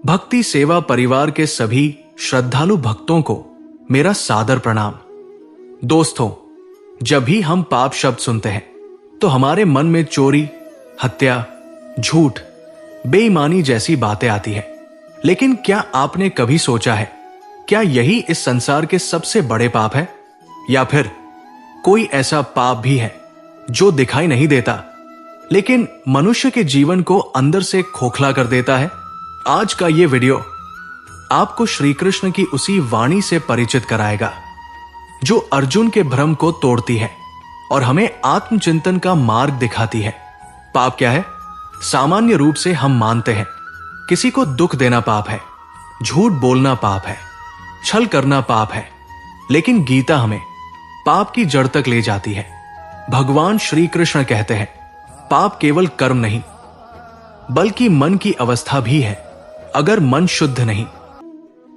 भक्ति सेवा परिवार के सभी श्रद्धालु भक्तों को मेरा सादर प्रणाम। दोस्तों, जब भी हम पाप शब्द सुनते हैं तो हमारे मन में चोरी, हत्या, झूठ, बेईमानी जैसी बातें आती हैं। लेकिन क्या आपने कभी सोचा है, क्या यही इस संसार के सबसे बड़े पाप है? या फिर कोई ऐसा पाप भी है जो दिखाई नहीं देता लेकिन मनुष्य के जीवन को अंदर से खोखला कर देता है? आज का ये वीडियो आपको श्री कृष्ण की उसी वाणी से परिचित कराएगा जो अर्जुन के भ्रम को तोड़ती है और हमें आत्मचिंतन का मार्ग दिखाती है। पाप क्या है? सामान्य रूप से हम मानते हैं किसी को दुख देना पाप है, झूठ बोलना पाप है, छल करना पाप है। लेकिन गीता हमें पाप की जड़ तक ले जाती है। भगवान श्री कृष्ण कहते हैं पाप केवल कर्म नहीं बल्कि मन की अवस्था भी है। अगर मन शुद्ध नहीं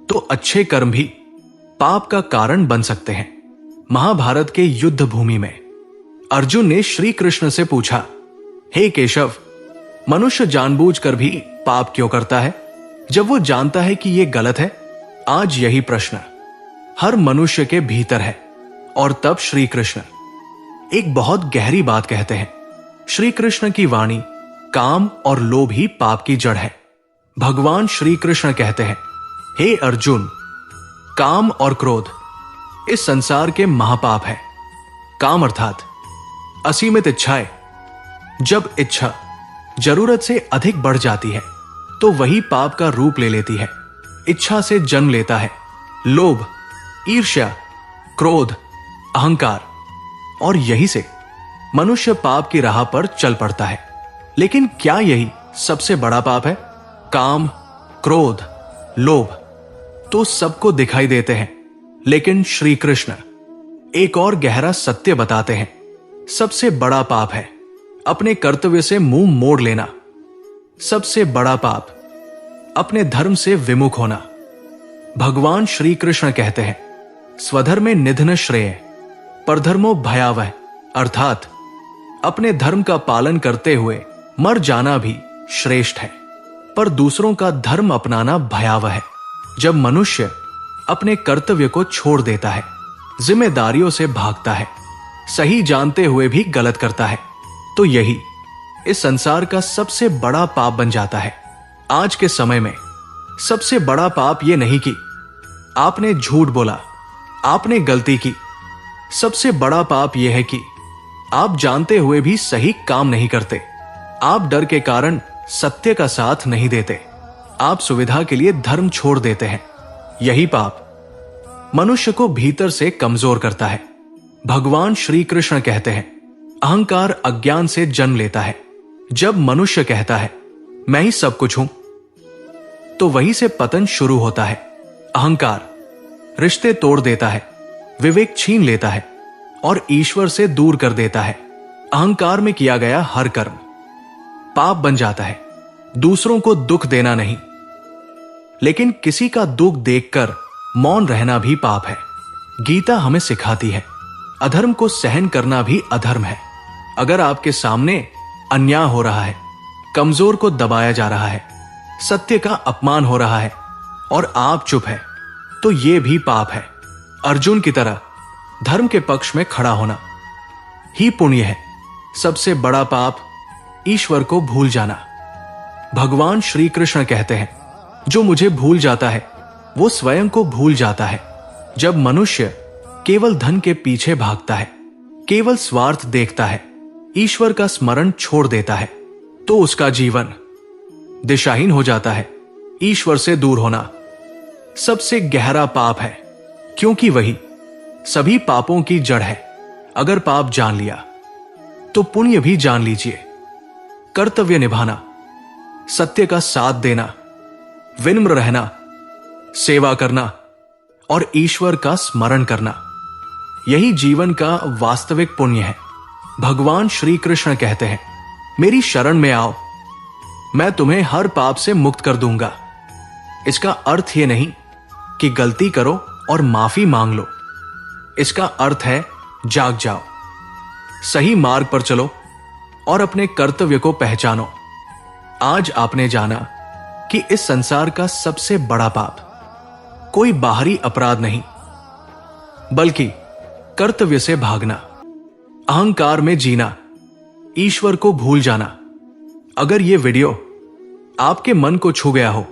तो अच्छे कर्म भी पाप का कारण बन सकते हैं। महाभारत के युद्ध भूमि में अर्जुन ने श्री कृष्ण से पूछा, हे केशव, मनुष्य जानबूझकर भी पाप क्यों करता है जब वो जानता है कि ये गलत है? आज यही प्रश्न हर मनुष्य के भीतर है। और तब श्री कृष्ण एक बहुत गहरी बात कहते हैं। श्री कृष्ण की वाणी काम और लोभ ही पाप की जड़ है। भगवान श्री कृष्ण कहते हैं, हे अर्जुन, काम और क्रोध इस संसार के महापाप है। काम अर्थात असीमित इच्छाएं। जब इच्छा जरूरत से अधिक बढ़ जाती है तो वही पाप का रूप ले लेती है। इच्छा से जन्म लेता है लोभ, ईर्ष्या, क्रोध, अहंकार, और यही से मनुष्य पाप की राह पर चल पड़ता है। लेकिन क्या यही सबसे बड़ा पाप है? काम, क्रोध, लोभ तो सबको दिखाई देते हैं, लेकिन श्री कृष्ण एक और गहरा सत्य बताते हैं। सबसे बड़ा पाप है अपने कर्तव्य से मुंह मोड़ लेना। सबसे बड़ा पाप अपने धर्म से विमुख होना। भगवान श्री कृष्ण कहते हैं, स्वधर्मे निधन श्रेय परधर्मो भयावह, अर्थात अपने धर्म का पालन करते हुए मर जाना भी श्रेष्ठ है, पर दूसरों का धर्म अपनाना भयावह है। जब मनुष्य अपने कर्तव्य को छोड़ देता है, जिम्मेदारियों से भागता है, सही जानते हुए भी गलत करता है, तो यही इस संसार का सबसे बड़ा पाप बन जाता है। आज के समय में सबसे बड़ा पाप यह नहीं कि आपने झूठ बोला, आपने गलती की। सबसे बड़ा पाप यह है कि आप जानते हुए भी सही काम नहीं करते। आप डर के कारण सत्य का साथ नहीं देते। आप सुविधा के लिए धर्म छोड़ देते हैं। यही पाप मनुष्य को भीतर से कमजोर करता है। भगवान श्री कृष्ण कहते हैं, अहंकार अज्ञान से जन्म लेता है। जब मनुष्य कहता है मैं ही सब कुछ हूं, तो वहीं से पतन शुरू होता है। अहंकार रिश्ते तोड़ देता है, विवेक छीन लेता है और ईश्वर से दूर कर देता है। अहंकार में किया गया हर कर्म पाप बन जाता है। दूसरों को दुख देना नहीं, लेकिन किसी का दुख देखकर मौन रहना भी पाप है। गीता हमें सिखाती है अधर्म को सहन करना भी अधर्म है। अगर आपके सामने अन्याय हो रहा है, कमजोर को दबाया जा रहा है, सत्य का अपमान हो रहा है और आप चुप है, तो यह भी पाप है। अर्जुन की तरह धर्म के पक्ष में खड़ा होना ही पुण्य है। सबसे बड़ा पाप ईश्वर को भूल जाना। भगवान श्री कृष्ण कहते हैं, जो मुझे भूल जाता है वो स्वयं को भूल जाता है। जब मनुष्य केवल धन के पीछे भागता है, केवल स्वार्थ देखता है, ईश्वर का स्मरण छोड़ देता है, तो उसका जीवन दिशाहीन हो जाता है। ईश्वर से दूर होना सबसे गहरा पाप है, क्योंकि वही सभी पापों की जड़ है। अगर पाप जान लिया तो पुण्य भी जान लीजिए। कर्तव्य निभाना, सत्य का साथ देना, विनम्र रहना, सेवा करना और ईश्वर का स्मरण करना, यही जीवन का वास्तविक पुण्य है। भगवान श्री कृष्ण कहते हैं, मेरी शरण में आओ, मैं तुम्हें हर पाप से मुक्त कर दूंगा। इसका अर्थ यह नहीं कि गलती करो और माफी मांग लो। इसका अर्थ है जाग जाओ, सही मार्ग पर चलो और अपने कर्तव्य को पहचानो। आज आपने जाना, कि इस संसार का सबसे बड़ा पाप कोई बाहरी अपराध नहीं, बल्कि कर्तव्य से भागना, अहंकार में जीना, ईश्वर को भूल जाना। अगर यह वीडियो आपके मन को छू गया हो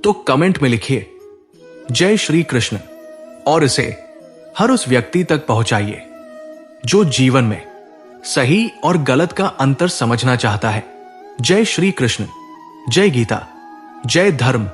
तो कमेंट में लिखिए जय श्री कृष्ण और इसे हर उस व्यक्ति तक पहुंचाइए जो जीवन में सही और गलत का अंतर समझना चाहता है। जय श्री कृष्ण, जय गीता, जय धर्म।